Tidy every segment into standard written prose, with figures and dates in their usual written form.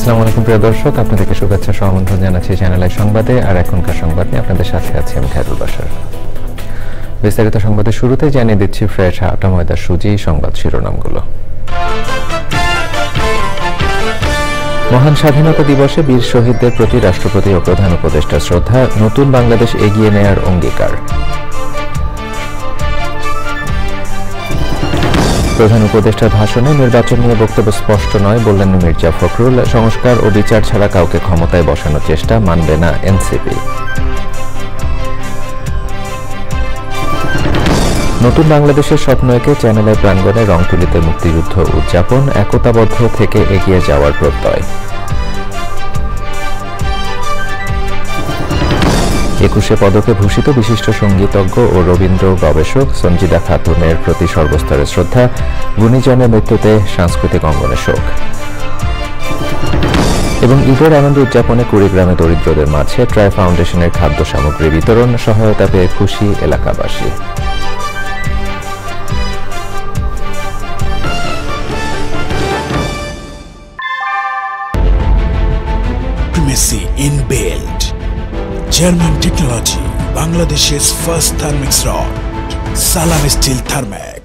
আসসালামু আলাইকুম প্রিয় দর্শক, আপনাদেরকে শুভেচ্ছা আমন্ত্রণ জানাচ্ছি চ্যানেল আই সংবাদে। আর এখনকার সংবাদ নিয়ে আপনাদের সাথে আছি আমি খায়রুল বাশার। বিস্তারিত সংবাদের শুরুতে জানিয়ে দিচ্ছি ফ্রেশ আটা ময়দা সুজি সংবাদ শিরোনামগুলো। মহান স্বাধীনতা দিবসে বীর শহীদদের প্রতি রাষ্ট্রপতি ও প্রধান উপদেষ্টার শ্রদ্ধা, নতুন বাংলাদেশ এগিয়ে নেয়ার অঙ্গীকার। প্রধান উপদেষ্টার ভাষণে নির্বাচন নিয়ে বক্তব্য স্পষ্ট নয় বললেন মির্জা ফখরুল। সংস্কার ও বিচার ছাড়া কাউকে ক্ষমতায় বসানোর চেষ্টা মানবে না এনসিপি। নতুন বাংলাদেশের স্বপ্ন এঁকে চ্যানেল আই প্রাঙ্গণে রংতুলিতে মুক্তিযুদ্ধ উদযাপন, একতাবদ্ধ থেকে এগিয়ে যাওয়ার প্রত্যয়। 21 পদকে ভূষিত বিশিষ্ট সঙ্গীতজ্ঞ ও রবীন্দ্র গবেষক সঞ্জিদা খাতুনের প্রতি সর্বস্তরের শ্রদ্ধা, গুণীজনের মৃত্যুতে সাংস্কৃতিক অঙ্গনে শোক। এবং ঈদের আনন্দ উদযাপনে কুড়িগ্রামে দরিদ্রদের মাঝে ট্রাই ফাউন্ডেশনের খাদ্য সামগ্রী বিতরণ, সহায়তা পেয়ে খুশি এলাকাবাসী। Primacy in build. German technology, Bangladesh's first thermix rod, Salam Steel Thermax.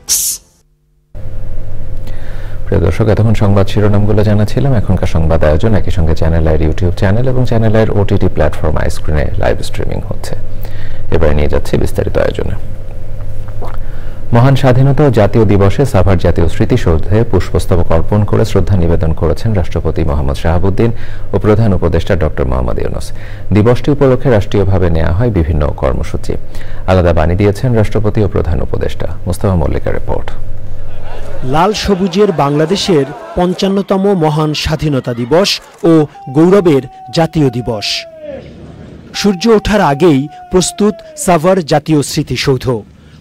প্রিয় দর্শক, এতক্ষণ সংবাদ শিরোনামগুলো জানাছিলাম। এখনকার সংবাদ আয়োজন একই সঙ্গে চ্যানেল আইয়ের ইউটিউব চ্যানেল এবং চ্যানেল আইয়ের ওটিটি প্ল্যাটফর্ম আইস্ক্রিনে লাইভ স্ট্রিমিং হচ্ছে। এবারে নিয়ে যাচ্ছে বিস্তারিত আয়োজনে। মহান স্বাধীনতা ও জাতীয় দিবসে সাভার জাতীয় স্মৃতিসৌধে পুষ্পস্তবক অর্পণ করে শ্রদ্ধা নিবেদন করেছেন রাষ্ট্রপতি মোহাম্মদ শাহাবুদ্দিন ও প্রধান উপদেষ্টা ডক্টর মোহাম্মদ ইউনূস। দিবসটি উপলক্ষে রাষ্ট্রীয়ভাবে নেওয়া হয় বিভিন্ন কর্মসূচি। আলাদা বাণী দিয়েছেন রাষ্ট্রপতি ও প্রধান উপদেষ্টা। মুস্তাফা মল্লিকার রিপোর্ট। লাল সবুজের বাংলাদেশের ৫৫তম মহান স্বাধীনতা দিবস ও গৌরবের জাতীয় দিবস। সূর্য ওঠার আগেই প্রস্তুত সাভার জাতীয় স্মৃতিসৌধ।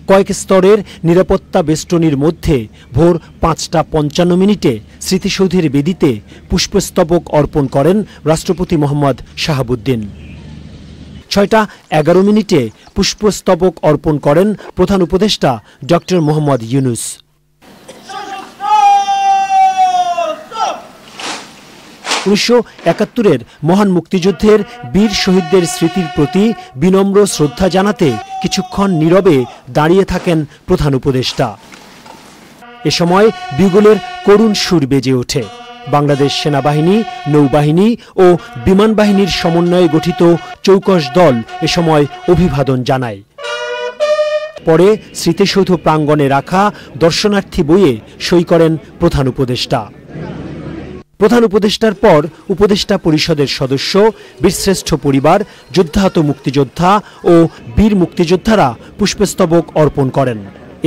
কয়েক স্তরের নিরাপত্তা বেষ্টনীর মধ্যে ভোর ৫টা ৫৫ স্মৃতিসৌধের বেদিতে পুষ্পস্তবক অর্পণ করেন রাষ্ট্রপতি মোহাম্মদ শাহাবুদ্দিন। ৬টা ১১ পুষ্পস্তবক অর্পণ করেন প্রধান উপদেষ্টা ডক্টর মোহাম্মদ ইউনূস। ১৯৭১-এর মহান মুক্তিযুদ্ধের বীর শহীদদের স্মৃতির প্রতি বিনম্র শ্রদ্ধা জানাতে কিছুক্ষণ নীরবে দাঁড়িয়ে থাকেন প্রধান উপদেষ্টা। এ সময় বিগুলের করুণ সুর বেজে ওঠে। বাংলাদেশ সেনাবাহিনী, নৌবাহিনী ও বিমান বাহিনীর সমন্বয়ে গঠিত চৌকস দল এ সময় অভিবাদন জানায়। পরে স্মৃতিসৌধ প্রাঙ্গণে রাখা দর্শনার্থী বইয়ে সই করেন প্রধান উপদেষ্টা। প্রধান উপদেষ্টার পর উপদেষ্টা পরিষদের সদস্য, বীরশ্রেষ্ঠ পরিবার, যুদ্ধাহত মুক্তিযোদ্ধা ও বীর মুক্তিযোদ্ধারা পুষ্পস্তবক অর্পণ করেন।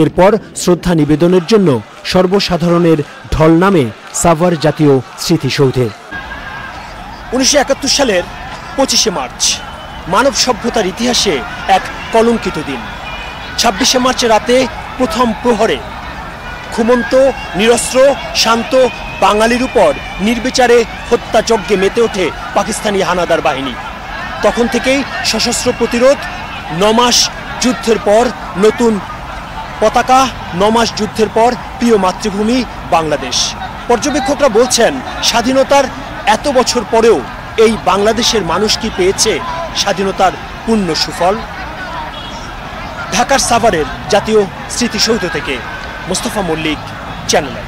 এরপর শ্রদ্ধা নিবেদনের জন্য সর্বসাধারণের ঢল নামে সাভার জাতীয় স্মৃতিসৌধে। ১৯৭১ সালের ২৫শে মার্চ মানব সভ্যতার ইতিহাসে এক কলঙ্কিত দিন। ২৬শে মার্চ রাতে প্রথম প্রহরে ঘুমন্ত, নিরস্ত্র, শান্ত বাঙালির উপর নির্বিচারে হত্যাযজ্ঞে মেতে ওঠে পাকিস্তানি হানাদার বাহিনী। তখন থেকেই সশস্ত্র প্রতিরোধ, ৯ মাস যুদ্ধের পর নতুন পতাকা, ৯ মাস যুদ্ধের পর প্রিয় মাতৃভূমি বাংলাদেশ। পর্যবেক্ষকরা বলছেন, স্বাধীনতার এত বছর পরেও এই বাংলাদেশের মানুষ কি পেয়েছে স্বাধীনতার পূর্ণ সুফল? ঢাকার সাভারের জাতীয় স্মৃতিসৌধ থেকে মুস্তাফা মল্লিক, চ্যানেল আই।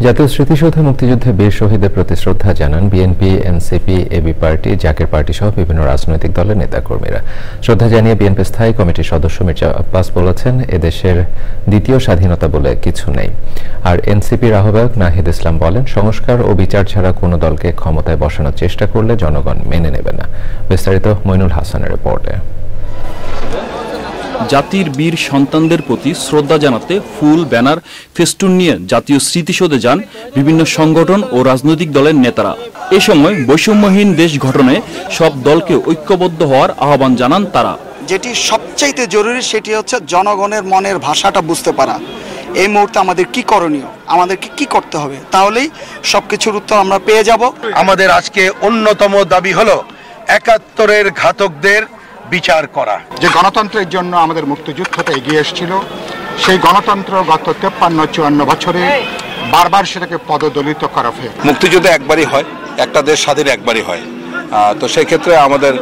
জাতীয় স্মৃতিসৌধে মুক্তিযুদ্ধে বীর শহীদদের প্রতি শ্রদ্ধা জানান BNP, NCP, AB party, Zaker party সহ বিভিন্ন রাজনৈতিক দলের নেতাকর্মীরা। শ্রদ্ধা জানিয়ে বিএনপি স্থায়ী কমিটির সদস্য মির্জা আব্বাস বলেছেন, এদেশের দ্বিতীয় স্বাধীনতা বলে কিছু নেই। আর এনসিপির আহ্বায়ক নাহিদ ইসলাম বলেন, সংস্কার ও বিচার ছাড়া কোনো দলকে ক্ষমতায় বসানোর চেষ্টা করলে জনগণ মেনে নেবে না। বিস্তারিত মইনুল হাসানের রিপোর্টে। জাতির বীর সন্তানদের প্রতি শ্রদ্ধা জানাতে ফুল, ব্যানার, ফেস্টুন নিয়ে জাতীয় স্মৃতিসৌধে যান বিভিন্ন সংগঠন ও রাজনৈতিক দলের নেতারা। এ সময় বৈষম্যহীন দেশ গঠনে সব দলকে ঐক্যবদ্ধ হওয়ার আহ্বান জানান তারা। যেটি সবচাইতে জরুরি সেটি হচ্ছে জনগণের মনের ভাষাটা বুঝতে পারা। এই মুহূর্তে আমাদের কি করণীয়, আমাদেরকে কি করতে হবে, তাহলেই সবকিছুর উত্তর আমরা পেয়ে যাব। আমাদের আজকে অন্যতম দাবি হলো ৭১-এর ঘাতকদের বিচার করা। যে গণতন্ত্রের জন্য আমাদের মুক্তিযুদ্ধটা এগিয়ে এসেছিল, সেই গণতন্ত্র গত ৫৩-৫৪ বছরে বারবার সেটাকে পদদলিত করা হয়েছে। মুক্তিযুদ্ধ একবারই হয়, একটা দেশ স্বাধীন একবারই হয়। তো সেই ক্ষেত্রে আমাদের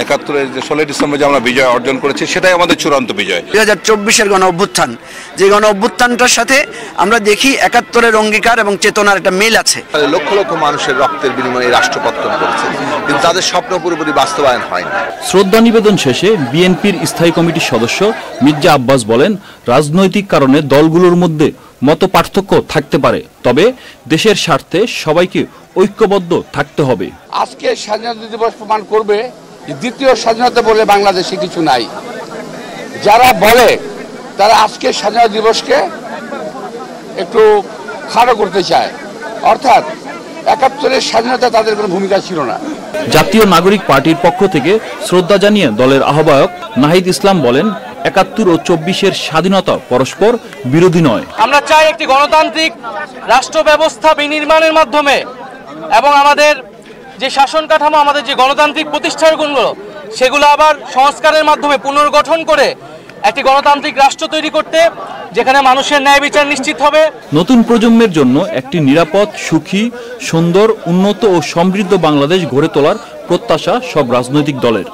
একাত্তরের যে 16 ডিসেম্বর যে আমরা বিজয় অর্জন করেছি সেটাই আমাদের চূড়ান্ত বিজয়। 2024-এর গণ অভ্যুত্থান, যে গণ অভ্যুত্থানটার সাথে আমরা দেখি 71-এর অঙ্গীকার এবং চেতনার একটা মিল আছে। লক্ষ লক্ষ মানুষের রক্তের বিনিময়ে রাষ্ট্র পত্তন করেছে, কিন্তু তাদের স্বপ্ন পুরোপুরি বাস্তবায়ন হয়নি। শ্রদ্ধা নিবেদন শেষে বিএনপির স্থায়ী কমিটির সদস্য মির্জা আব্বাস বলেন, রাজনৈতিক কারণে দলগুলোর মধ্যে মত পার্থক্য থাকতে পারে, তবে দেশের স্বার্থে সবাইকে ঐক্যবদ্ধ থাকতে হবে। আজকে স্বাধীনতা দিবস প্রমাণ করবে দ্বিতীয় স্বাধীনতা বলে বাংলাদেশে কিছু নাই। যারা বলে তারা আজকে স্বাধীনতা দিবসকে একটু খাটো করতে চায়, অর্থাৎ 71-এর স্বাধীনতা তাদের কোনো ভূমিকা ছিল না। জাতীয় নাগরিক পার্টির পক্ষ থেকে শ্রদ্ধা জানিয়ে দলের আহ্বায়ক নাহিদ ইসলাম বলেন, 71 ও 24-এর স্বাধীনতা পরস্পর বিরোধী নয়। আমরা চাই একটি গণতান্ত্রিক রাষ্ট্র ব্যবস্থা বিনির্মাণের মাধ্যমে এবং আমাদের যে শাসন কাঠামো, আমাদের যে গণতান্ত্রিক প্রতিষ্ঠানগুলো, সেগুলো আবার সংস্কারের মাধ্যমে পুনর্গঠন করে একটি গণতান্ত্রিক রাষ্ট্র তৈরি করতে, যেখানে মানুষের ন্যায় বিচার নিশ্চিত হবে। নতুন প্রজন্মের জন্য একটি নিরাপদ, সুখী, সুন্দর, উন্নত ও সমৃদ্ধ বাংলাদেশ গড়ে তোলার প্রত্যাশা সব রাজনৈতিক দলের।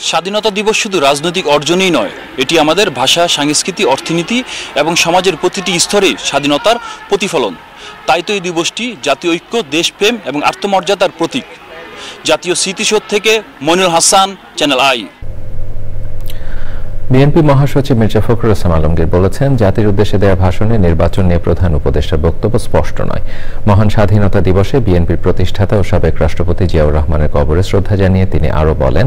স্বাধীনতা দিবস শুধু রাজনৈতিক অর্জনই নয়, এটি আমাদের ভাষা, সংস্কৃতি, অর্থনীতি এবং সমাজের প্রতিটি স্তরে স্বাধীনতার প্রতিফলন। তাই তো এই দিবসটি জাতীয় ঐক্য, দেশপ্রেম এবং আত্মমর্যাদার প্রতীক। জাতীয় স্মৃতিসৌধ থেকে Monirul Hasan, channel I. BNP মহাসচিব মির্জা ফখরুল ইসলাম আলমগীর বলেছেন, জাতির উদ্দেশ্যে দেওয়া ভাষণে নির্বাচন নিয়ে প্রধান উপদেষ্টার বক্তব্য স্পষ্ট নয়। মহান স্বাধীনতা দিবসে বিএনপির প্রতিষ্ঠাতা ও সাবেক রাষ্ট্রপতি জিয়াউর রহমানের কবরে শ্রদ্ধা জানিয়ে তিনি আরও বলেন,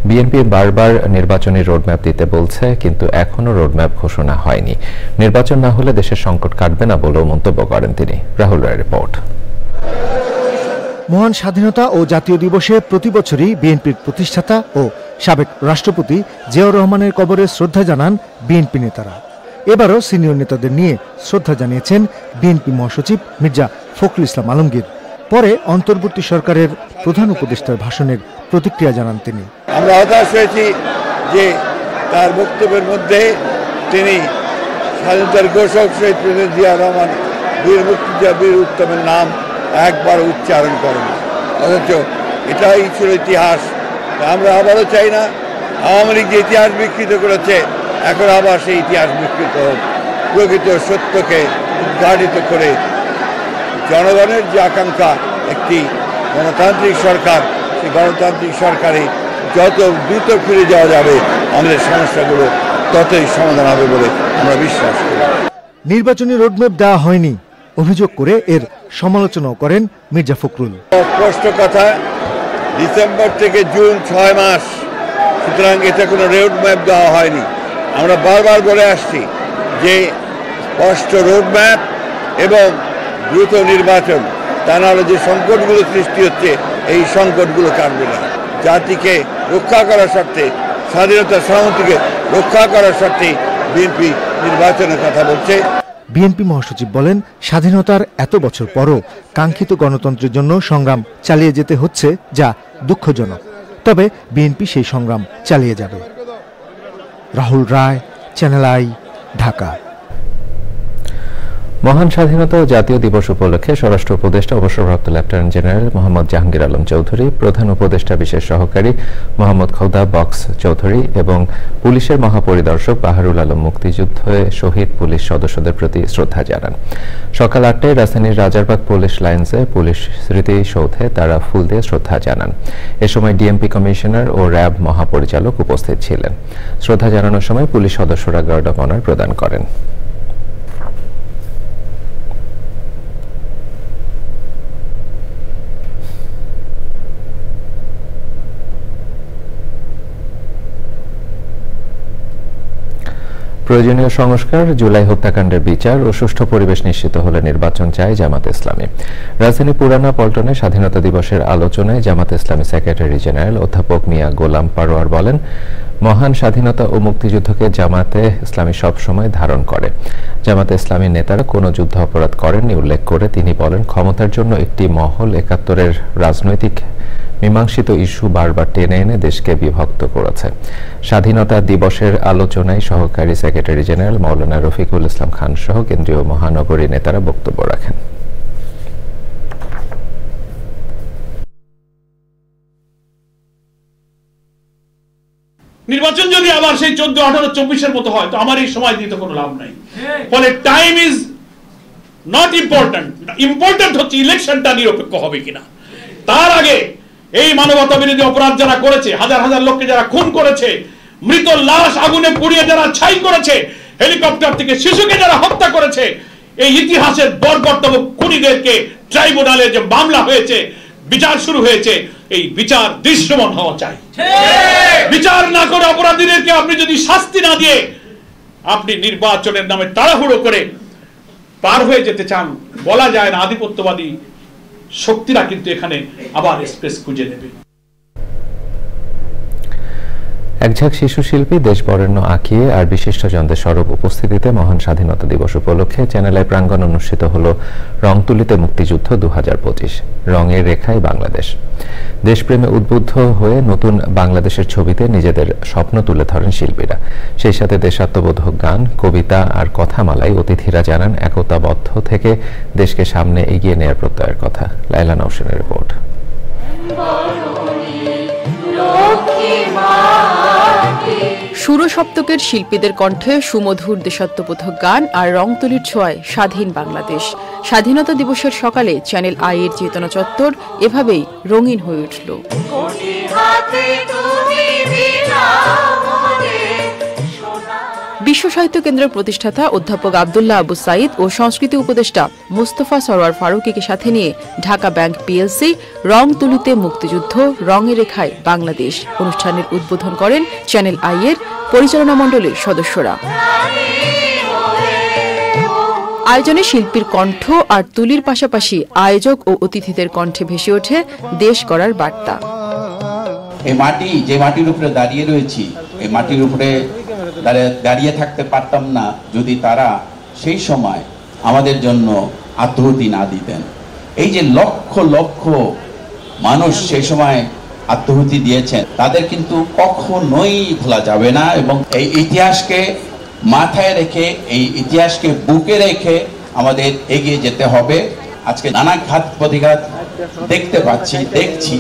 বিএনপি বারবার নির্বাচনী রোডম্যাপ দিতে বলছে, কিন্তু এখনও রোডম্যাপ ঘোষণা হয়নি। নির্বাচন না হলে দেশের সংকট কাটবে না বলেও মন্তব্য করেন তিনি। রাহুল রায়ের রিপোর্ট। মহান স্বাধীনতা ও জাতীয় দিবসে প্রতি বছরই বিএনপির প্রতিষ্ঠাতা ও সাবেক রাষ্ট্রপতি জিয়াউর রহমানের কবরে শ্রদ্ধা জানান বিএনপি নেতারা। এবারও সিনিয়র নেতাদের নিয়ে শ্রদ্ধা জানিয়েছেন বিএনপি মহাসচিব মির্জা ফখরুল ইসলাম আলমগীর। পরে অন্তর্বর্তী সরকারের প্রধান উপদেষ্টার ভাষণের প্রতিক্রিয়া জানান তিনি। আমরা হতাশ হয়েছি যে তার বক্তব্যের মধ্যে তিনি স্বাধীনতার ঘোষক শহীদ প্রেসিডেন্ট জিয়াউর রহমান, বীর মুক্তিযোদ্ধা, বীর উত্তমের নাম একবার উচ্চারণ করেন, অথচ এটাই ছিল ইতিহাস। আমরা আবারও চাই না আওয়ামী লীগ যে ইতিহাস বিকৃত করেছে, এখন আবার সেই ইতিহাস বিকৃত হোক। প্রকৃত সত্যকে উদ্ঘাটিত করে জনগণের যে আকাঙ্ক্ষা একটি গণতান্ত্রিক সরকার, সেই গণতান্ত্রিক সরকারে যত দ্রুত ফিরে যাওয়া যাবে আমাদের সমস্যাগুলো ততই সমাধান হবে বলে আমরা বিশ্বাস করি। নির্বাচনী রোডম্যাপ দেওয়া হয়নি অভিযোগ করে এর সমালোচনাও করেন মির্জা ফখরুল। স্পষ্ট কথা, ডিসেম্বর থেকে জুন 6 মাস, সুতরাং এটা কোনো রোডম্যাপ দেওয়া হয়নি। আমরা বারবার বলে আসছি যে স্পষ্ট রোডম্যাপ এবং দ্রুত নির্বাচন, তা নাহলে যে সংকটগুলো সৃষ্টি হচ্ছে এই সংকটগুলো কাটবে না। জাতিকে রক্ষা করার স্বার্থে, স্বাধীনতার সামগ্রীকে রক্ষা করার স্বার্থে বিএনপি নির্বাচনের কথা বলছে। বিএনপি মহাসচিব বলেন, স্বাধীনতার এত বছর পরও কাঙ্ক্ষিত গণতন্ত্রের জন্য সংগ্রাম চালিয়ে যেতে হচ্ছে, যা দুঃখজনক। তবে বিএনপি সেই সংগ্রাম চালিয়ে যাবে। রাহুল রায়, চ্যানেল আই, ঢাকা। মহান স্বাধীনতা ও জাতীয় দিবস উপলক্ষে স্বরাষ্ট্র উপদেষ্টা অবসরপ্রাপ্ত লেফটেন্যান্ট জেনারেল মোহাম্মদ জাহাঙ্গীর আলম চৌধুরী, প্রধান উপদেষ্টা বিশেষ সহকারী মোহাম্মদ খোদা বক্স চৌধুরী এবং পুলিশের মহাপরিদর্শক বাহারুল আলম মুক্তিযুদ্ধে শহীদ পুলিশ সদস্যদের প্রতি শ্রদ্ধা জানান। সকাল 8টায় রাজধানীর রাজারবাগ পুলিশ লাইন্সে পুলিশ স্মৃতিসৌধে তারা ফুল দিয়ে শ্রদ্ধা জানান। এ সময় ডিএমপি কমিশনার ও র্যাব মহাপরিচালক উপস্থিত ছিলেন। শ্রদ্ধা জানানোর সময় পুলিশ সদস্যরা গার্ড অব অনার প্রদান করেন। প্রয়োজনীয় সংস্কার, জুলাই হত্যাকাণ্ডের বিচার ও সুষ্ঠু পরিবেশ নিশ্চিত হলে নির্বাচন চায় জামাত ইসলামী। রাজধানী পুরানা পল্টনে স্বাধীনতা দিবসের আলোচনায় জামাত ইসলামী সেক্রেটারি জেনারেল অধ্যাপক মিয়া গোলাম পারোয়ার বলেন, মহান স্বাধীনতা ও মুক্তিযুদ্ধকে জামাতে ইসলামী সবসময় ধারণ করে। জামাতে ইসলামীর নেতারা কোনো যুদ্ধ অপরাধ করেননি উল্লেখ করে তিনি বলেন, ক্ষমতার জন্য একটি মহল 71-এর রাজনৈতিক মীমাংসিত ইস্যু বারবার টেনে এনে দেশকে বিভক্ত করেছে। স্বাধীনতা দিবসের আলোচনায় সহকারী সেক্রেটারি জেনারেল মাওলানা রফিকুল ইসলাম খান সহ কেন্দ্রীয় মহানগরী নেতারা বক্তব্য রাখেন। নির্বাচন যদি আবার সেই 14, 18, 24-এর মতো হয় তো আমার এই সময় দিয়ে তো কোনো লাভ নাই। ফলে time is not important, important হচ্ছে ইলেকশনটা নিরপেক্ষ হবে কিনা। তার আগে এই মানবতা বিরোধী অপরাধ যারা করেছে, হাজার হাজার লোককে যারা খুন করেছে, মৃত লাশ আগুনে পুড়িয়ে যারা ছাই করেছে, হেলিকপ্টার থেকে শিশুকে যারা হত্যা করেছে, এই ইতিহাসের বর্বরতম খুনিদেরকে ট্রাইব্যুনালে যে মামলা হয়েছে, বিচার শুরু হয়েছে, এই বিচার দৃশ্যমান হওয়া চাই। বিচার না করে অপরাধীদেরকে আপনি যদি শাস্তি না দিয়ে আপনি নির্বাচনের নামে তাড়াহুড়ো করে পার হয়ে যেতে চান, বলা যায় না আধিপত্যবাদী শক্তিরা কিন্তু এখানে আবার স্পেস খুঁজে নেবে। একঝাঁক শিশু শিল্পী দেশ বরেণ্য আঁকিয়ে আর বিশিষ্টজনদের সরব উপস্থিতিতে মহান স্বাধীনতা দিবস উপলক্ষে চ্যানেল আই প্রাঙ্গণ অনুষ্ঠিত হল রংতুলিতে মুক্তিযুদ্ধ 2025, রঙের রেখায় বাংলাদেশ। দেশপ্রেমে উদ্বুদ্ধ হয়ে নতুন বাংলাদেশের ছবিতে নিজেদের স্বপ্ন তুলে ধরেন শিল্পীরা। সেই সাথে দেশাত্মবোধক গান, কবিতা আর কথামালায় অতিথিরা জানান একতাবদ্ধ থেকে দেশকে সামনে এগিয়ে নেওয়ার প্রত্যয়ের কথা। লাইলা নওশিনের রিপোর্ট। সুরসপ্তকের শিল্পীদের কণ্ঠে সুমধুর দেশাত্মবোধক গান আর রংতুলির ছোঁয়ায় স্বাধীন বাংলাদেশ। স্বাধীনতা দিবসের সকালে চ্যানেল আই এর চেতনা চত্বর এভাবেই রঙিন হয়ে উঠল। বিশ্ব সাহিত্য কেন্দ্রের প্রতিষ্ঠাতা অধ্যাপক আব্দুল্লাহ আবু সাইদ ও সংস্কৃতি উপদেষ্টা মোস্তফা সরোয়ার ফারুকীকে সাথে নিয়ে ঢাকা ব্যাংক পিএলসি রংতুলিতে মুক্তিযুদ্ধ, রঙের রেখায় বাংলাদেশ অনুষ্ঠানের উদ্বোধন করেন চ্যানেল আই এর পরিচালনা মণ্ডলীর সদস্যরা। আয়োজনে শিল্পীর কণ্ঠ আর তুলির পাশাপাশি আয়োজক ও অতিথিদের কণ্ঠে ভেসে ওঠে দেশ গড়ার বার্তা। এই মাটি, যে মাটির উপরে দাঁড়িয়ে রয়েছি, এই মাটির উপরে দাঁড়িয়ে থাকতে পারতাম না যদি তারা সেই সময় আমাদের জন্য আত্মহুতি না দিতেন। এই যে লক্ষ লক্ষ মানুষ সেই সময় আত্মহুতি দিয়েছেন, তাদের কিন্তু কখনোই ভোলা যাবে না এবং এই ইতিহাসকে মাথায় রেখে, এই ইতিহাসকে বুকে রেখে আমাদের এগিয়ে যেতে হবে। আজকে নানা ঘাত প্রতিঘাত দেখছি,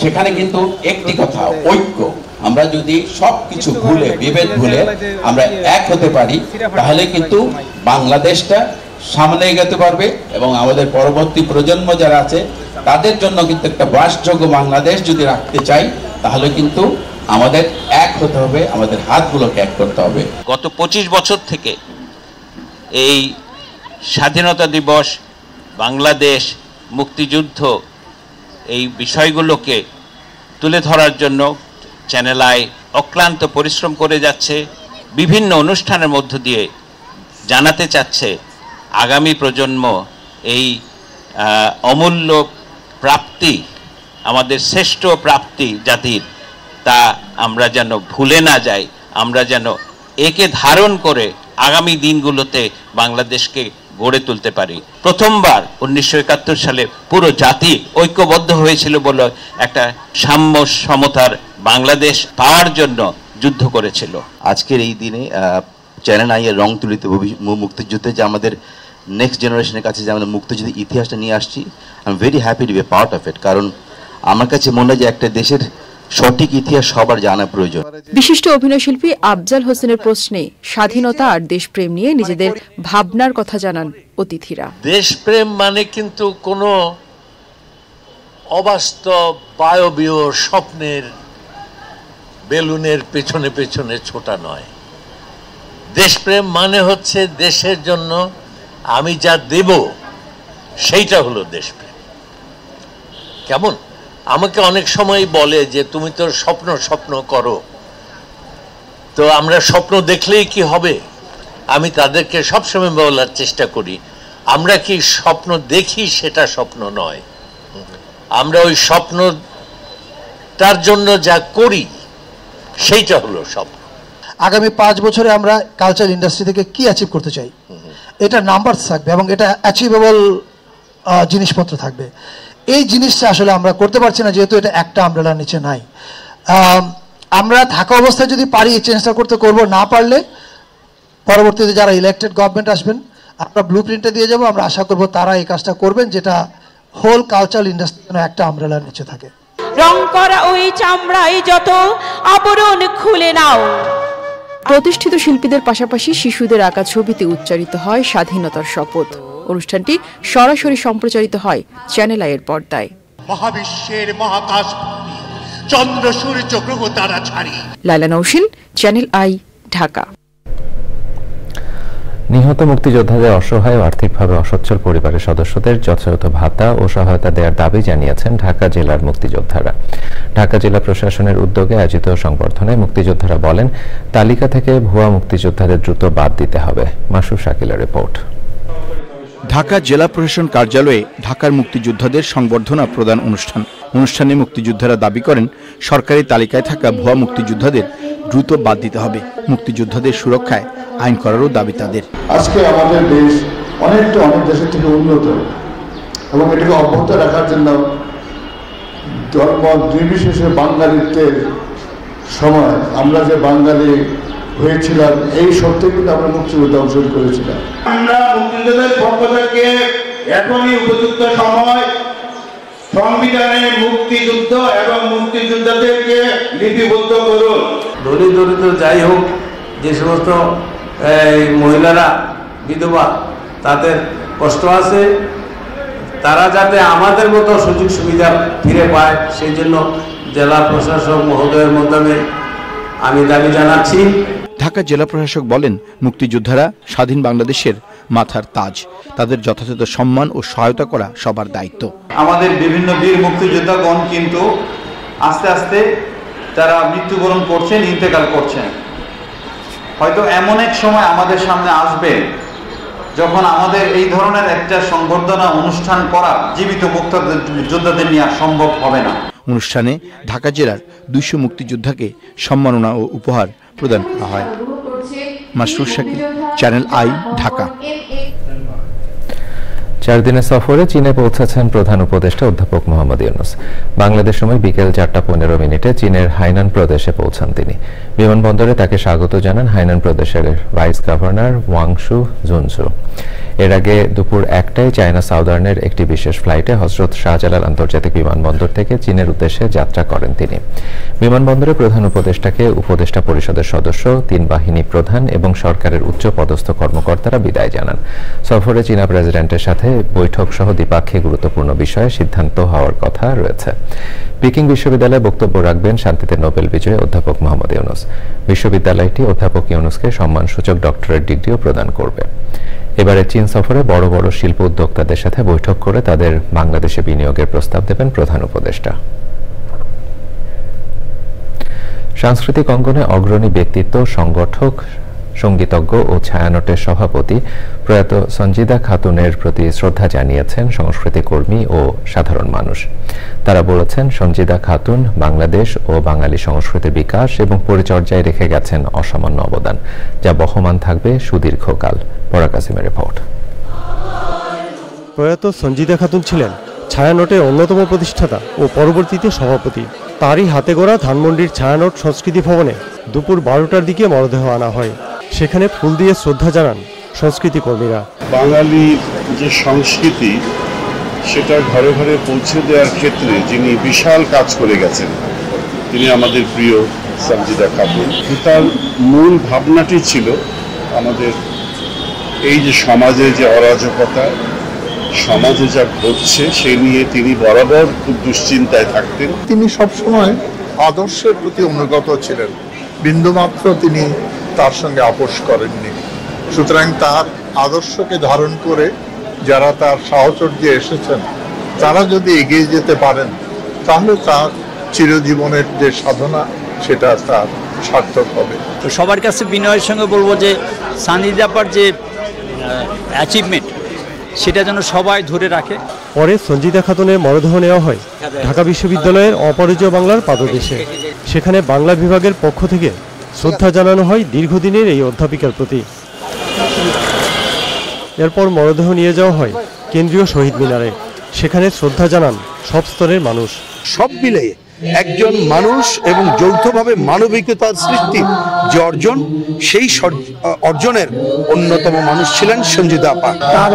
সেখানে কিন্তু একটি কথা, ঐক্য। আমরা যদি সবকিছু ভুলে, বিভেদ ভুলে আমরা এক হতে পারি, তাহলে কিন্তু বাংলাদেশটা সামনে এগোতে পারবে এবং আমাদের পরবর্তী প্রজন্ম যারা আছে তাদের জন্য কিন্তু একটা বাসযোগ্য বাংলাদেশ যদি রাখতে চাই, তাহলে কিন্তু আমাদের এক হতে হবে, আমাদের হাতগুলোকে এক করতে হবে। গত 25 বছর থেকে এই স্বাধীনতা দিবস, বাংলাদেশ, মুক্তিযুদ্ধ, এই বিষয়গুলোকে তুলে ধরার জন্য চ্যানেল আই অক্লান্ত পরিশ্রম করে যাচ্ছে। বিভিন্ন অনুষ্ঠানের মধ্য দিয়ে জানাতে চাচ্ছে আগামী প্রজন্ম এই অমূল্য প্রাপ্তি, আমাদের শ্রেষ্ঠ প্রাপ্তি জাতির, তা আমরা যেন ভুলে না যাই, আমরা যেন একে ধারণ করে আগামী দিনগুলোতে বাংলাদেশকে গড়ে তুলতে পারি। প্রথমবার 1971 সালে পুরো জাতি ঐক্যবদ্ধ হয়েছিল বলে একটা সাম্য সমতার বাংলাদেশ পাওয়ার জন্য যুদ্ধ করেছিল। আজকের এই দিনে চ্যানেল আই এর রংতুলিতে মুক্তিযুদ্ধে যে আমাদের নেক্সট জেনারেশনের কাছে যে আমরা মুক্তিযুদ্ধের ইতিহাসটা নিয়ে আসছি, I am very happy to be part of it. কারণ আমার কাছে মনে হয় যে একটা দেশের সঠিক ইতিহাস সবার জানা প্রয়োজন। বিশিষ্ট অভিনয়শিল্পী আফজাল হোসেনের প্রশ্নে স্বাধীনতা আর দেশপ্রেম নিয়ে নিজেদের ভাবনার কথা জানান অতিথিরা। দেশপ্রেম মানে কিন্তু কোনো অবাস্তব বায়বীয় স্বপ্নের বেলুনের পেছনে পেছনে ছোটা নয়। দেশপ্রেম মানে হচ্ছে দেশের জন্য আমি যা দেব সেইটা হলো দেশপ্রেম। কেমন আমাকে অনেক সময় বলে যে তুমি তো স্বপ্ন করো, তো আমরা স্বপ্ন দেখলেই কি হবে? আমি তাদেরকে সবসময় বলার চেষ্টা করি, আমরা কি স্বপ্ন দেখি সেটা স্বপ্ন নয়, আমরা ওই স্বপ্নটার জন্য যা করি সেইটা হলো স্বপ্ন। আগামী 5 বছরে আমরা কালচার ইন্ডাস্ট্রি থেকে কি অ্যাচিভ করতে চাই, এটা নাম্বার থাকবে এবং এটা অ্যাচিভেবল জিনিসপত্র থাকবে। এই জিনিসটা আসলে আমরা করতে পারছি না, যেহেতু এটা একটা আমব্রেলার নিচে নাই। আমরা থাকা অবস্থায় যদি পারি এই চেঞ্জটা করব, না পারলে পরবর্তীতে যারা ইলেক্টেড গভর্নমেন্ট আসবেন আমরা ব্লু প্রিন্টে দিয়ে যাব। আমরা আশা করব তারা এই কাজটা করবেন, যেটা হোল কালচারাল ইন্ডাস্ট্রি যেন একটা আমব্রেলার নিচে থাকে। রং করা ওই চামড়ায় যত আবরণ খুলে নাও। প্রতিষ্ঠিত শিল্পীদের পাশাপাশি শিশুদের আঁকা ছবিতে উচ্চারিত হয় স্বাধীনতার শপথ। অনুষ্ঠানটি সরাসরি সম্প্রচারিত হয় চ্যানেল আই এর পর্দায়। মহাবিশ্বের মহাকাশ চন্দ্র সূর্য গ্রহ তারা ছাড়ি। লাইলা নৌশিন, চ্যানেল আই, ঢাকা। নিহত মুক্তিযোদ্ধাদের অসহায় ও আর্থিকভাবে অসচ্ছল পরিবারের সদস্যদের যথাযথ ভাতা ও সহায়তা দেওয়ার দাবি জানিয়েছেন ঢাকা জেলার মুক্তিযোদ্ধারা। ঢাকা জেলা প্রশাসনের উদ্যোগে আয়োজিত সংবর্ধনায় মুক্তিযোদ্ধারা বলেন, তালিকা থেকে ভুয়া মুক্তিযোদ্ধাদের দ্রুত বাদ দিতে হবে। মাসুর শাকিলের রিপোর্ট। ঢাকা জেলা প্রশাসন কার্যালয়ে ঢাকার মুক্তিযোদ্ধাদের সংবর্ধনা প্রদান অনুষ্ঠানে মুক্তিযোদ্ধারা দাবি করেন, সরকারি তালিকায় থাকা ভুয়া মুক্তিযোদ্ধাদের দ্রুত বাদ দিতে হবে। মুক্তিযোদ্ধাদের সুরক্ষায় আইন করারও দাবি তাদের। আজকে আমাদের দেশ অনেক দেশের থেকে উন্নত এবং এটাকে অব্যাহত রাখার জন্য ধর্ম নির্বিশেষে বাঙালিত্বের সময় আমরা যে বাঙালি হয়েছিলাম এই সত্যি কিন্তু আমরা মুক্তিযুদ্ধে অংশগ্রহণ করেছিলাম। আমরা মুক্তিযোদ্ধাদের পক্ষ থেকে এখনই উপযুক্ত সময় সংবিধানে মুক্তিযুদ্ধ এবং মুক্তিযোদ্ধাদেরকে লিপিবদ্ধ করুন। ধনী দরিদ্র যাই হোক, যে সমস্ত মহিলারা বিধবা তাদের কষ্ট আছে, তারা যাতে আমাদের মতো সুযোগ সুবিধা ফিরে পায় সেই জন্য জেলা প্রশাসক মহোদয়ের মাধ্যমে আমি দাবি জানাচ্ছি। ঢাকা জেলা প্রশাসক বলেন, মুক্তিযোদ্ধারা স্বাধীন বাংলাদেশের মাথার তাজ, তাদের যথাযথ সম্মান ও সহায়তা করা সবার দায়িত্ব। আমাদের বিভিন্ন বীর মুক্তিযোদ্ধাগণ কিন্তু আস্তে আস্তে তারা মৃত্যুবরণ করছেন, ইন্তেকাল করছেন। হয়তো এমন এক সময় আমাদের সামনে আসবে যখন আমাদের এই ধরনের একটা সংবর্ধনা অনুষ্ঠান করা জীবিত মুক্তিযোদ্ধাদের নিয়ে সম্ভব হবে না। অনুষ্ঠানে ঢাকা জেলার 200 মুক্তিযোদ্ধাকে সম্মাননা ও উপহার প্রদান করা হয়। Masrur Shakil, channel I, Dhaka. 4 দিনের সফরে চীনে পৌঁছেছেন প্রধান উপদেষ্টা অধ্যাপক মোহাম্মদ ইউনূস। বাংলাদেশ সময় বিকেল 4:15 চীনের হাইনান প্রদেশে পৌঁছান তিনি। বিমানবন্দরে তাকে স্বাগত জানান হাইনান প্রদেশের ভাইস গভর্নর ওয়াংশু জুনসু। এর আগে দুপুর 1টায় চায়না সাউদার্নের একটি বিশেষ ফ্লাইটে হযরত শাহজালাল আন্তর্জাতিক বিমানবন্দর থেকে চীনের উদ্দেশ্যে যাত্রা করেন তিনি। বিমানবন্দরে প্রধান উপদেষ্টাকে উপদেষ্টা পরিষদের সদস্য, 3 বাহিনী প্রধান এবং সরকারের উচ্চ পদস্থ কর্মকর্তারা বিদায় জানান। সফরে চীনা প্রেসিডেন্টের সাথে বৈঠক সহ দ্বিপাক্ষিক গুরুত্বপূর্ণ বিষয়ে সিদ্ধান্ত হওয়ার কথা রয়েছে। পিকিং বিশ্ববিদ্যালয়ে বক্তব্য রাখবেন শান্তিতে নোবেল বিজয়ী অধ্যাপক মোহাম্মদ ইউনূস। বিশ্ববিদ্যালয়টি অধ্যাপক ইউনূসকে সম্মানসূচক ডক্টরেট ডিগ্রিও প্রদান করবে। এবারে চীন সফরে বড় বড় শিল্প উদ্যোক্তাদের সাথে বৈঠক করে তাদের বাংলাদেশে বিনিয়োগের প্রস্তাব দেবেন প্রধান উপদেষ্টা। সাংস্কৃতিক অঙ্গনে অগ্রণী ব্যক্তিত্ব, সংগঠক, সঙ্গীতজ্ঞ ও ছায়ানটের সভাপতি প্রয়াত সঞ্জিদা খাতুনের প্রতি শ্রদ্ধা জানিয়েছেন সংস্কৃতি কর্মী ও সাধারণ মানুষ। তারা বলেছেন, সঞ্জিদা খাতুন বাংলাদেশ ও বাঙালি সংস্কৃতির বিকাশ এবং পরিচর্যায় রেখে গেছেন অসামান্য অবদান, যা বহমান থাকবে সুদীর্ঘকাল। পরাকাসিমের রিপোর্ট। প্রয়াত সঞ্জিদা খাতুন ছিলেন ছায়ানটের অন্যতম প্রতিষ্ঠাতা ও পরবর্তীতে সভাপতি। তারই হাতে গড়া ধানমন্ডির ছায়ানট সংস্কৃতি ভবনে দুপুর 12টার দিকে মরদেহ আনা হয়। সেখানে ফুল দিয়ে শ্রদ্ধা জানান সংস্কৃতি কর্মীরা। বাঙালির যে সংস্কৃতি সেটা ঘরে ঘরে পৌঁছে দেওয়ার ক্ষেত্রে যিনি বিশাল কাজ করে গেছেন তিনি আমাদের প্রিয় সঞ্জিদা খাতুন। তার মূল ভাবনাটি ছিল আমাদের এই যে সমাজে যে অরাজকতা, সমাজে যা ঘটছে সে নিয়ে তিনি বরাবর খুব দুশ্চিন্তায় থাকতেন। তিনি সবসময় আদর্শের প্রতি অনুগত ছিলেন, বিন্দুমাত্র তিনি তার সঙ্গে আপোষ করেননি। সুতরাং তার আদর্শকে ধারণ করে যারা তার সাহচর্যে এসেছেন তারা যদি এগিয়ে যেতে পারেন তাহলে তার চিরজীবনের যে সাধনা সেটা তার সার্থক হবে। তো সবার কাছে বিনয়ের সঙ্গে বলবো যে সঞ্জিদাপার যে অ্যাচিভমেন্ট সেটা যেন সবাই ধরে রাখে। পরে সঞ্জিদা খাতুনের মরদেহ নেওয়া হয় ঢাকা বিশ্ববিদ্যালয়ের অপরিচয় বাংলার পাদদেশে। সেখানে বাংলা বিভাগের পক্ষ থেকে শ্রদ্ধা জানানো হয় দীর্ঘদিনের এই অধ্যাপিকার প্রতি। এরপর মরদেহ নিয়ে যাওয়া হয় কেন্দ্রীয় শহীদ মিনারে। সেখানে শ্রদ্ধা জানান সব স্তরের মানুষ। সব মিলে একজন মানুষ এবং যৌথভাবে মানবিকতার সৃষ্টি যে অর্জন, সেই অর্জনের অন্যতম মানুষ ছিলেন সঞ্জিতা আপা। তার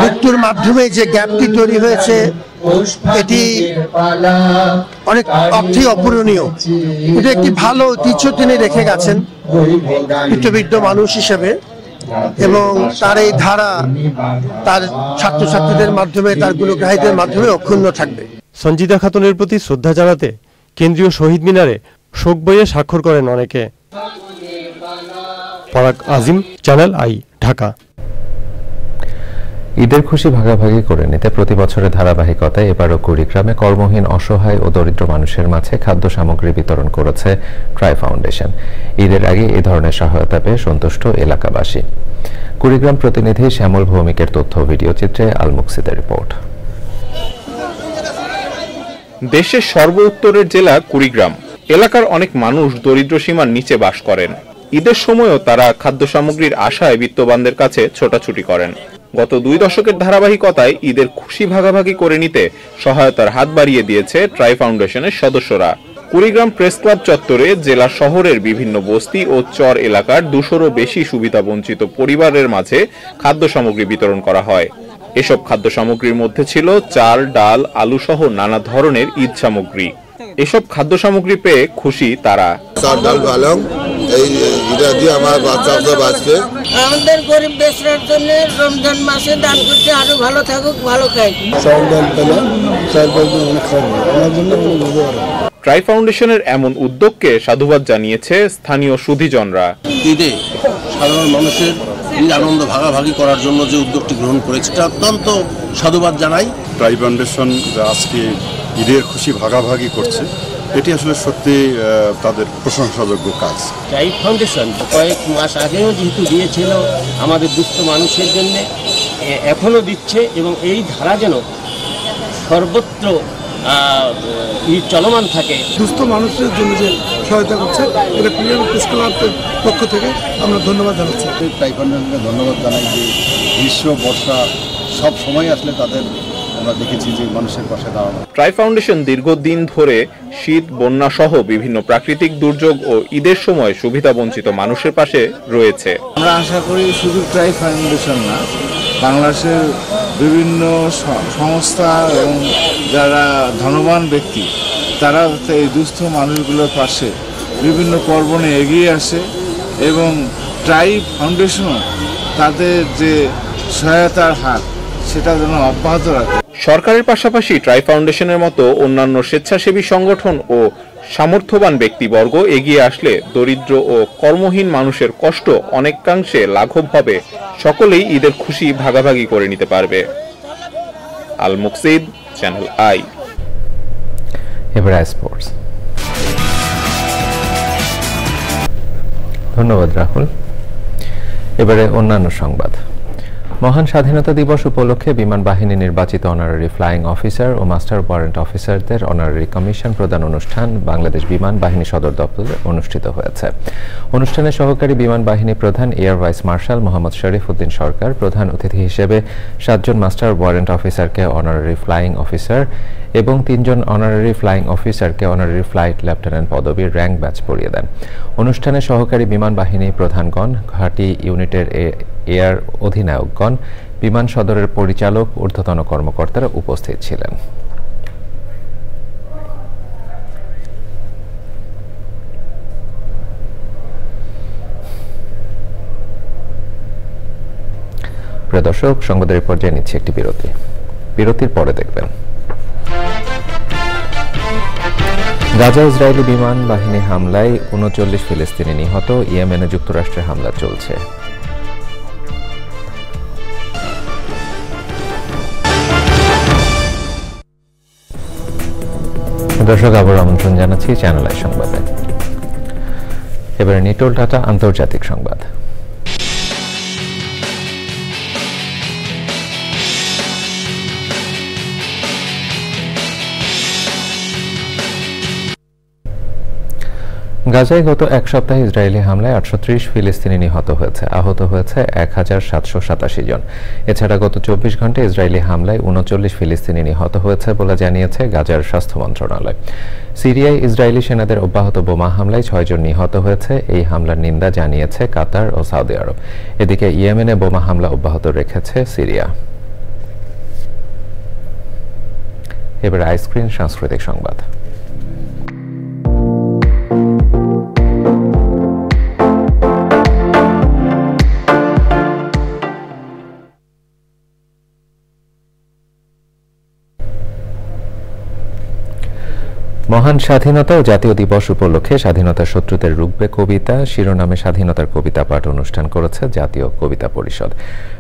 মৃত্যুর মাধ্যমে যে গ্যাপটি তৈরি হয়েছে এটি অনেক অর্থে অপূরণীয়। এটা একটি ভালো ঐতিহ্য তিনি রেখে গেছেন উচ্চবিত্ত মানুষ হিসেবে, এবং তার এই ধারা তার ছাত্রছাত্রীদের মাধ্যমে, তার গুণগ্রাহীদের মাধ্যমে অক্ষুণ্ণ থাকবে। সঞ্জিদা খাতুনের প্রতি শ্রদ্ধা জানাতে কেন্দ্রীয় শহীদ মিনারে শোক বইয়ে স্বাক্ষর করেন অনেকে। পরাগ আজিম, চ্যানেল আই, ঢাকা। ঈদের খুশি ভাগাভাগি করে নিতে প্রতি বছরের ধারাবাহিকতায় এবারও কুড়িগ্রামে কর্মহীন, অসহায় ও দরিদ্র মানুষের মাঝে খাদ্য সামগ্রী বিতরণ করেছে ট্রাই ফাউন্ডেশন। ঈদের আগে এই ধরনের সহায়তা পেয়ে সন্তুষ্ট এলাকাবাসী। কুড়িগ্রাম প্রতিনিধি শ্যামল ভৌমিকের তথ্য ভিডিও চিত্রে আল মুকসিদের রিপোর্ট। দেশের সর্ব উত্তরের জেলা কুড়িগ্রাম এলাকার অনেক মানুষ দরিদ্র সীমার নিচে বাস করেন। ঈদের সময়ও তারা খাদ্য সামগ্রীর আশায় বিত্তবানদের কাছে ছোটাছুটি করেন। গত 2 দশকের ধারাবাহিকতায় ঈদের খুশি ভাগাভাগি করে নিতে সহায়তার হাত বাড়িয়ে দিয়েছে ট্রাই ফাউন্ডেশনের সদস্যরা। কুড়িগ্রাম প্রেস ক্লাব চত্বরে জেলা শহরের বিভিন্ন বস্তি ও চর এলাকার 200-রও বেশি সুবিধা বঞ্চিত পরিবারের মাঝে খাদ্য সামগ্রী বিতরণ করা হয়। এসব খাদ্য সামগ্রীর মধ্যে ছিল চাল, ডাল, আলু সহ নানা ধরনের ঈদ সামগ্রী। এসব খাদ্য সামগ্রী পেয়ে খুশি তারা। চাল, ডাল, পালং, এই এটা দিয়ে আমার বাচ্চাদের বাঁচবে। আমাদের গরিব দেশের জন্য রমজান মাসে দান করতে আরো ভালো থাকুক, ভালো খাই। চাল, ডাল পেলাম, চাল বলতে অনেক খারাপ, আমার জন্য অনেক উপকার। ট্রাই ফাউন্ডেশনের এমন উদ্যোগকে সাধুবাদ জানিয়েছে স্থানীয় সুধীজনরা। ঈদে সাধারণ মানুষের ঈদ আনন্দ ভাগাভাগি করার জন্য যে উদ্যোগটি গ্রহণ করেছে তা অত্যন্ত সাধুবাদ জানাই। ট্রাই ফাউন্ডেশন যা আজকে ঈদের খুশি ভাগাভাগি করছে, এটি আসলে সত্যি তাদের প্রশংসাযোগ্য কাজ। ট্রাই ফাউন্ডেশন কয়েক মাস আগেও যেহেতু দিয়েছিল আমাদের দুস্থ মানুষের জন্য, এখনও দিচ্ছে, এবং এই ধারা যেন সর্বত্র চলমান থাকে। দুস্থ মানুষের জন্য যে সহায়তা করছে, এটা কুড়িগ্রাম প্রেস ক্লাবের পক্ষ থেকে আমরা ধন্যবাদ জানাচ্ছি। ট্রাই ফাউন্ডেশনকে ধন্যবাদ জানাই যে গ্রীষ্ম, বর্ষা সব সময় আসলে তাদের আমরা দেখেছি যে মানুষের পাশে দাঁড়ানো। ট্রাই ফাউন্ডেশন দীর্ঘদিন ধরে শীত, বন্যা সহ বিভিন্ন প্রাকৃতিক দুর্যোগ ও ঈদের সময় সুবিধা বঞ্চিত মানুষের পাশে রয়েছে। আমরা আশা করি শুধু ট্রাই ফাউন্ডেশন না, বাংলাদেশের বিভিন্ন সংস্থা এবং যারা ধনবান ব্যক্তি তারা এই দুস্থ মানুষগুলোর পাশে বিভিন্ন পর্বণে এগিয়ে আসে, এবং ট্রাই ফাউন্ডেশনও তাদের যে সহায়তার হাত সেটা যেন অব্যাহত রাখে। সরকারের পাশাপাশি ট্রাই ফাউন্ডেশনের মতো অন্যান্য স্বেচ্ছাসেবী সংগঠন ও সামর্থ্যবান ব্যক্তিবর্গ এগিয়ে আসলে দরিদ্র ও কর্মহীন মানুষের কষ্ট অনেকাংশে লাঘব হবে। সকলেই ঈদের খুশি ভাগাভাগি করে নিতে পারবে। আল মুকসিদ, চ্যানেল আই। এবার স্পোর্টস। ধন্যবাদ রাহুল। এবারে অন্যান্য সংবাদ। মহান স্বাধীনতা দিবস উপলক্ষে বিমান বাহিনী নির্বাচিত অনারারি ফ্লাইং অফিসার ও মাস্টার ওয়ারেন্ট অফিসারদের অনারারি কমিশন প্রদান অনুষ্ঠান বাংলাদেশ বিমান বাহিনী সদর দপ্তরে অনুষ্ঠিত হয়েছে। অনুষ্ঠানে সহকারী বিমান বাহিনী প্রধান air vice marshal Mohammad Sharif Uddin Sarkar প্রধান অতিথি হিসেবে 7 জন মাস্টার ওয়ারেন্ট অফিসারকে অনারারি ফ্লাইং অফিসার এবং 3 জন অনারারি ফ্লাইং অফিসারকে অনারারি ফ্লাইট লেফটেন্যান্ট পদবীর র্যাঙ্ক ব্যাচ পরিয়ে দেন। অনুষ্ঠানে সহকারী বিমান বাহিনী প্রধানগণ, ঘাঁটি ইউনিটের এয়ার অধিনায়কগণ, বিমান সদরের পরিচালক, ঊর্ধ্বতন কর্মকর্তারা উপস্থিত ছিলেন। প্রিয় দর্শক, সংবাদের পর্যায়ে নিচ্ছে একটি বিরতি। বিরতির পরে দেখবেন গাজা ইসরায়েলি বিমান বাহিনী হামলায় 39 ফিলিস্তিনি নিহত, ইয়েমেনে যুক্তরাষ্ট্রের হামলা চলছে। দর্শক, আবার আমন্ত্রণ জানাচ্ছি চ্যানেল আই সংবাদে। এবারে নিটোল টাটা আন্তর্জাতিক সংবাদ। গাজায় গত এক সপ্তাহে ইসরায়েলি হামলায় 830 ফিলিস্তিনি নিহত হয়েছে, আহত হয়েছে 1787 জন। এছাড়া গত 24 ঘন্টায় ইসরায়েলি হামলায় 39 ফিলিস্তিনি নিহত হয়েছে বলে জানিয়েছে গাজার স্বাস্থ্য মন্ত্রণালয়। সিরিয়ায় ইসরায়েলি সেনাদের অব্যাহত বোমা হামলায় 6 জন নিহত হয়েছে। এই হামলার নিন্দা জানিয়েছে কাতার ও সৌদি আরব। এদিকে ইয়েমেনে বোমা হামলা অব্যাহত রেখেছে সিরিয়া। এবার আইস্ক্রিন সাংস্কৃতিক সংবাদ। মহান স্বাধীনতা ও জাতীয় দিবস উপলক্ষে স্বাধীনতার শত্রুদের রুখবে কবিতা শিরোনামে স্বাধীনতার কবিতা পাঠ অনুষ্ঠান করেছে জাতীয় কবিতা পরিষদ।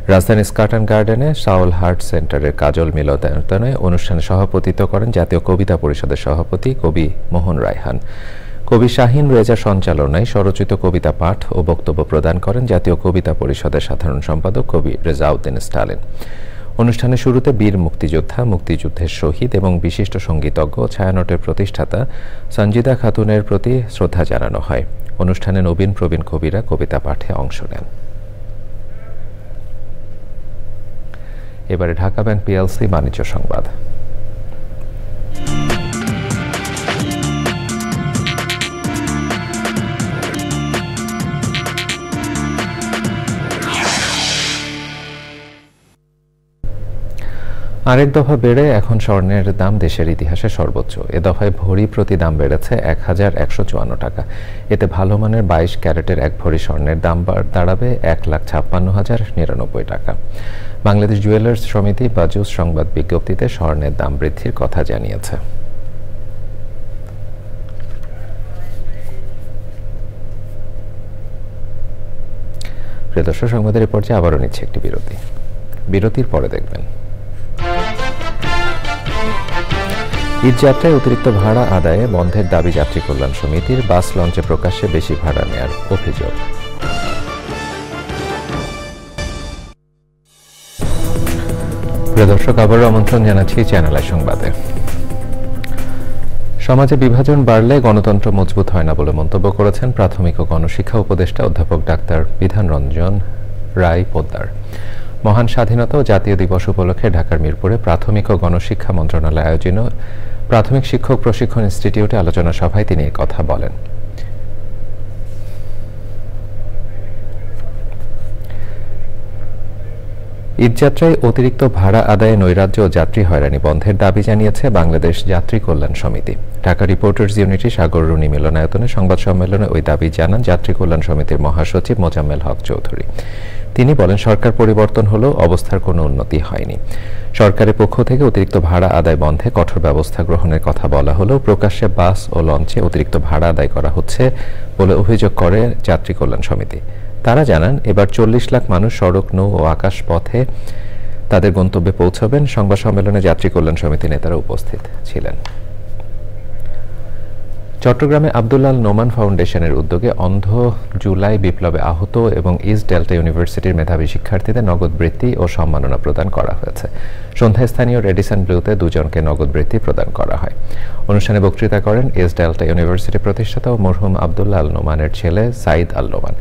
রাজধানীর স্কাটন গার্ডেনে সাউল হার্ট সেন্টারের কাজল মিলনায়তনে অনুষ্ঠানে সভাপতিত্ব করেন জাতীয় কবিতা পরিষদের সভাপতি কবি মোহন রায়হান। কবি শাহিন রেজা সঞ্চালনায় স্বরচিত কবিতা পাঠ ও বক্তব্য প্রদান করেন জাতীয় কবিতা পরিষদের সাধারণ সম্পাদক কবি রেজাউদ্দিন স্টালিন। অনুষ্ঠানের শুরুতে বীর মুক্তিযোদ্ধা, মুক্তিযুদ্ধের শহীদ এবং বিশিষ্ট সঙ্গীতজ্ঞ ছায়ানটের প্রতিষ্ঠাতা সঞ্জিদা খাতুনের প্রতি শ্রদ্ধা জানানো হয়। অনুষ্ঠানে নবীন প্রবীণ কবিরা কবিতা পাঠে অংশ নেন। এবারে ঢাকা ব্যাংক পিএলসি বাণিজ্য সংবাদ। আরেক দফা বেড়ে এখন স্বর্ণের দাম দেশের ইতিহাসে সর্বোচ্চ। এ দফায় ভরি প্রতি দাম বেড়েছে 1154 টাকা। এতে ভালো মানের 22 ক্যারেটের এক ভরি স্বর্ণের দাম দাঁড়াবে 1,56,099 টাকা। বাংলাদেশ জুয়েলার্স সমিতি বাজুস সংবাদ বিজ্ঞপ্তিতে স্বর্ণের দাম বৃদ্ধির কথা জানিয়েছে। প্রিয় দর্শক, সংবাদের এই পর্যায়ে আবারও নিচ্ছে একটি বিরতি। বিরতির পরে দেখবেন ঈদ যাত্রায় অতিরিক্ত ভাড়া আদায়ে বন্ধের দাবি যাত্রী কল্যাণ সমিতির। বাস লঞ্চে প্রকাশ্যে বেশি ভাড়া নেয়ার অভিযোগ। প্রিয় দর্শক, আবারও আমন্ত্রণ জানাচ্ছি চ্যানেল আই সংবাদে। সমাজে বিভাজন বাড়লে গণতন্ত্র মজবুত হয় না বলে মন্তব্য করেছেন প্রাথমিক ও গণশিক্ষা উপদেষ্টা অধ্যাপক ডাক্তার বিধান রঞ্জন রায় পোদ্দার। মহান স্বাধীনতা ও জাতীয় দিবস উপলক্ষে ঢাকার মিরপুরে প্রাথমিক ও গণশিক্ষা মন্ত্রণালয় আয়োজিত প্রাথমিক শিক্ষক প্রশিক্ষণ ইনস্টিটিউটে আলোচনা সভায় তিনি এই কথা বলেন। ঈদযাত্রায় অতিরিক্ত ভাড়া আদায়ে নৈরাজ্য ও যাত্রী হয়রানি বন্ধের দাবি জানিয়েছে বাংলাদেশ যাত্রী কল্যাণ সমিতি। ঢাকা রিপোর্টার্স ইউনিটি সাগর রুনি মিলনায়তনে সংবাদ সম্মেলনে ওই দাবি জানান যাত্রী কল্যাণ সমিতির মহাসচিব মোজাম্মেল হক চৌধুরী। তিনি বলেন, সরকার পরিবর্তন হলেও অবস্থার কোনো উন্নতি হয়নি। সরকারের পক্ষ থেকে অতিরিক্ত ভাড়া আদায় বন্ধে কঠোর ব্যবস্থা গ্রহণের কথা বলা হলেও প্রকাশ্যে বাস ও লঞ্চে অতিরিক্ত ভাড়া আদায় করা হচ্ছে বলে অভিযোগ করে যাত্রী কল্যাণ সমিতি। তারা জানান, এবার 40 লাখ মানুষ সড়ক, নৌ ও আকাশ পথে তাদের গন্তব্যে পৌঁছবেন। সংবাদ সম্মেলনে যাত্রী কল্যাণ সমিতি নেতারা উপস্থিত ছিলেন। চট্টগ্রামে আব্দুল্লাহ নোমান ফাউন্ডেশনের উদ্যোগে অন্ধ জুলাই বিপ্লবে আহত এবং ইস্ট ডেল্টা ইউনিভার্সিটির মেধাবী শিক্ষার্থীদের নগদ বৃত্তি ও সম্মাননা প্রদান করা হয়েছে। সন্ধ্যায় স্থানীয় রেডিসন ব্লুতে দুজনকে নগদ বৃত্তি প্রদান করা হয়। অনুষ্ঠানে বক্তৃতা করেন ইস্ট ডেল্টা ইউনিভার্সিটির প্রতিষ্ঠাতা ও মরহুম আব্দুল্লাহ আল নোমানের ছেলে সাইদ আল নোমান,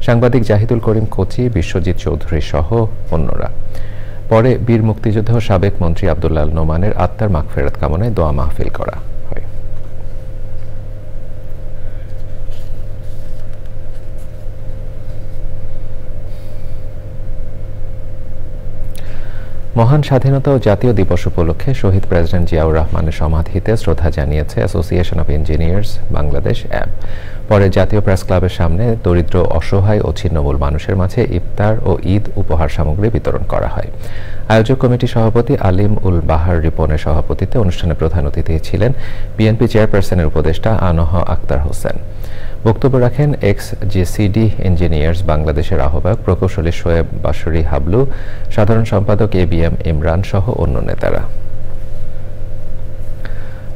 সাংবাদিক জাহিদুল করিম কোচি, বিশ্বজিৎ চৌধুরী সহ অন্যরা। পরে বীর মুক্তিযোদ্ধা ও সাবেক মন্ত্রী আব্দুল্লাহ আল নোমানের আত্মার মাগফিরাত কামনায় দোয়া মাহফিল করা হয়। মহান স্বাধীনতা ও জাতীয় দিবস উপলক্ষে শহীদ প্রেসিডেন্ট জিয়াউর রহমানের সমাধিতে শ্রদ্ধা জানিয়েছে অ্যাসোসিয়েশন অব ইঞ্জিনিয়ার্স বাংলাদেশ অ্যাব। পরে জাতীয় প্রেস ক্লাবের সামনে দরিদ্র, অসহায় ও ছিন্নমূল মানুষের মাঝে ইফতার ও ঈদ উপহার সামগ্রী বিতরণ করা হয়। আয়োজক কমিটির সভাপতি আলিম উল বাহার রিপনের সভাপতিত্বে অনুষ্ঠানে প্রধান অতিথি ছিলেন বিএনপি চেয়ারপারসনের উপদেষ্টা আনহ আক্তার হোসেন। বক্তব্য রাখেন এক্স-জিসিডি ইঞ্জিনিয়ার্স বাংলাদেশের আহ্বায়ক প্রকৌশলী শোয়েব বাশরি হাবলু, সাধারণ সম্পাদক ABM ইমরান সহ অন্য নেতারা।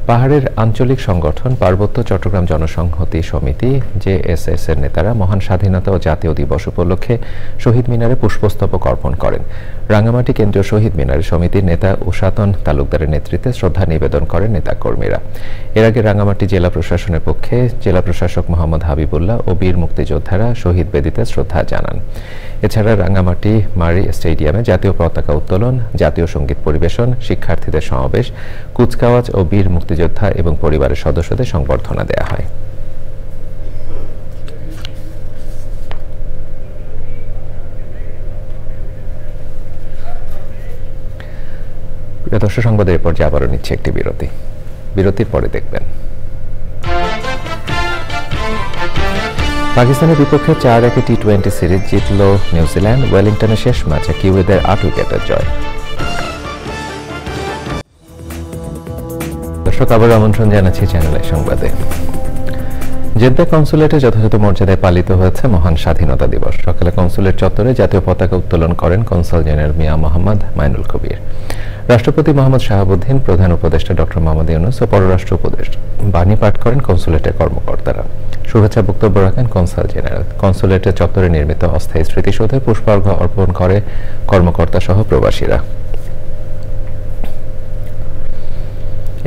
পাহাড়ের আঞ্চলিক সংগঠন পার্বত্য চট্টগ্রাম জনসংহতি সমিতি জেএসএস এর নেতারা মহান স্বাধীনতা ও জাতীয় দিবস উপলক্ষে শহীদ মিনারে পুষ্পস্তবক অর্পণ করেন। রাঙ্গামাটি কেন্দ্রীয় শহীদ মিনারে সমিতির নেতা উষাতন তালুকদারের নেতৃত্বে শ্রদ্ধা নিবেদন করেন নেতাকর্মীরা। এর আগে রাঙ্গামাটি জেলা প্রশাসনের পক্ষে জেলা প্রশাসক মোহাম্মদ হাবিবুল্লাহ ও বীর মুক্তিযোদ্ধারা শহীদ বেদিতে শ্রদ্ধা জানান। এছাড়া রাঙ্গামাটি মারি স্টেডিয়ামে জাতীয় পতাকা উত্তোলন, জাতীয় সঙ্গীত পরিবেশন, শিক্ষার্থীদের সমাবেশ, কুচকাওয়াজ ও বীর মুক্তিযোদ্ধা এবং পরিবারের সদস্যদের সংবর্ধনা দেয়া হয়। প্রিয় দর্শক, সংবাদের পর্যায়ে আবারও নিচ্ছে একটি বিরতি। বিরতির পরে দেখবেন পাকিস্তানের বিপক্ষে 4-1 টি-20 সিরিজ জিতল নিউজিল্যান্ড। ওয়েলিংটনের শেষ ম্যাচে কিউইদের 8 উইকেটের জয়। দর্শক, আবার আমন্ত্রণ জানাচ্ছি চ্যানেলের সংবাদে। জেদ্দা কনসুলেটে যথাযথ মর্যাদায় পালিত হয়েছে মহান স্বাধীনতা দিবস। সকালে কনসুলেট চত্বরে জাতীয় পতাকা উত্তোলন করেন কনসাল জেনারেল মিয়া মোহাম্মদ মাইনুল কবির। রাষ্ট্রপতি মোহাম্মদ শাহাবুদ্দিন, প্রধান উপদেষ্টা ডক্টর মোহাম্মদ ইউনূস ও পররাষ্ট্র উপদেষ্টা বাণী পাঠ করেন কনসুলেটের কর্মকর্তারা। শুভেচ্ছা বক্তব্য রাখেন কনসাল জেনারেল। কনসুলেটের চত্বরে নির্মিত অস্থায়ী স্মৃতিসৌধে পুষ্পার্ঘ্য অর্পণ করে কর্মকর্তা সহ প্রবাসীরা।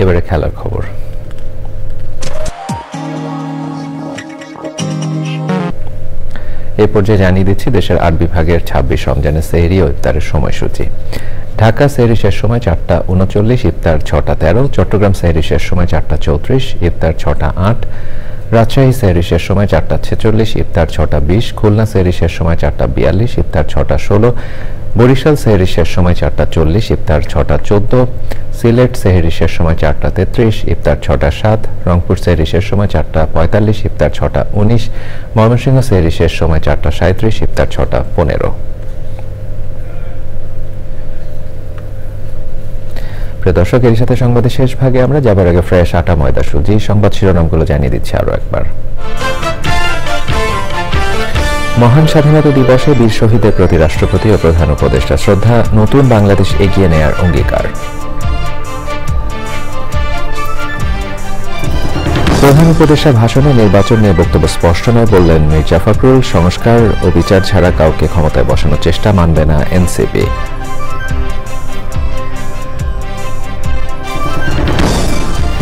এবারে খেলার খবর। এই পর্যায়ে জানিয়ে দিচ্ছি দেশের 8 বিভাগের 26 রমজানের সেহরি ও ইফতারের সময়সূচি। ঢাকা সেহরি শেষ সময় 4:39, ইফতার 6:13। চট্টগ্রাম সেহরি শেষ সময় 4:34, ইফতার 6:08। রাজশাহী সেহরি শেষ সময় 4:46, ইফতার 6:20। খুলনা সেহরি শেষ সময় 4:42, ইফতার 6:16। বরিশাল সেহরি শেষ সময় 4:40, ইফতার 6:14। সিলেট সেহরি শেষ সময় 4:33, ইফতার 6:07। রংপুর সেহরি শেষ সময় 4:45, ইফতার 6:19। ময়মনসিংহ সেহরি শেষ সময় 4:37, ইফতার 6:15। প্রিয় দর্শক, এর সাথে সংবাদের শেষ ভাগে আমরা যাবার আগে ফ্রেশ আটা ময়দা সুজি সংবাদ শিরোনামগুলো জানিয়ে দিচ্ছি আরো একবার। মহান স্বাধীনতা দিবসে বীর শহীদের প্রতি রাষ্ট্রপতি ও প্রধান উপদেষ্টা শ্রদ্ধা, নতুন বাংলাদেশ এগিয়ে নেয়ার অঙ্গীকার। প্রধান উপদেষ্টা ভাষণে নির্বাচন নিয়ে বক্তব্য স্পষ্ট নয় বললেন মির্জা ফখরুল। সংস্কার ও বিচার ছাড়া কাউকে ক্ষমতায় বসানোর চেষ্টা মানবে না এনসিপি।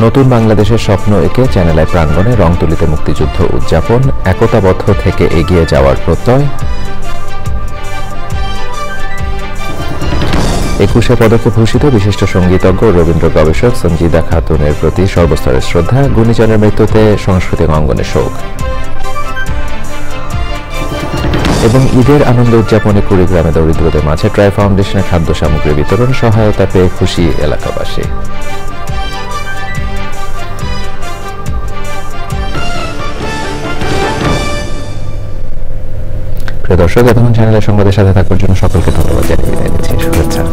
নতুন বাংলাদেশের স্বপ্ন এঁকে চ্যানেল আই প্রাঙ্গণে রংতুলিতে মুক্তিযুদ্ধ উদযাপন, একতাবদ্ধ থেকে এগিয়ে যাওয়ার প্রত্যয়। 21শে পদকে ভূষিত বিশিষ্ট সঙ্গীতজ্ঞ রবীন্দ্র গবেষক সঞ্জিদা খাতুনের প্রতি সর্বস্তরের শ্রদ্ধা, গুণীজনের মৃত্যুতে সাংস্কৃতিক অঙ্গনে শোক। এবং ঈদের আনন্দ উদযাপনে কুড়িগ্রামে দরিদ্রদের মাঝে ট্রাই ফাউন্ডেশনের খাদ্য সামগ্রী বিতরণ, সহায়তা পেয়ে খুশি এলাকাবাসী। প্রিয় দর্শক, এতক্ষণ চ্যানেলের সংবাদের সাথে থাকার জন্য সকলকে ধন্যবাদ জানিয়ে বিদায় নিচ্ছি। শুভেচ্ছা।